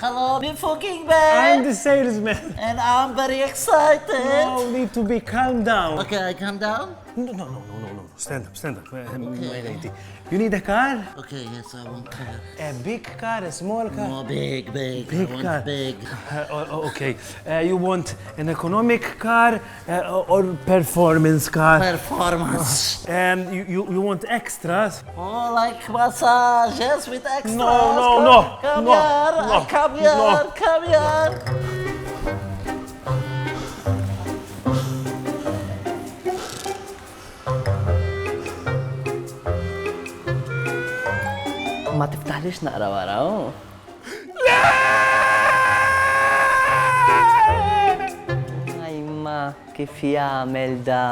Hello, beautiful king I'm man. the salesman. And I'm very excited. No need to be calm down. Okay, I calm down. No. Stand up. My lady. You need a car? Okay, yes, I want car. A big car, a small car? No, big. Big I want car. big. Okay. You want an economic car or performance car? Performance. You want extras? Oh, like massages with extras. No. Come No, here. no, Come here. no. Come here. Ma tiftaħlix naqra wara, Ajma, kif jagħmel da?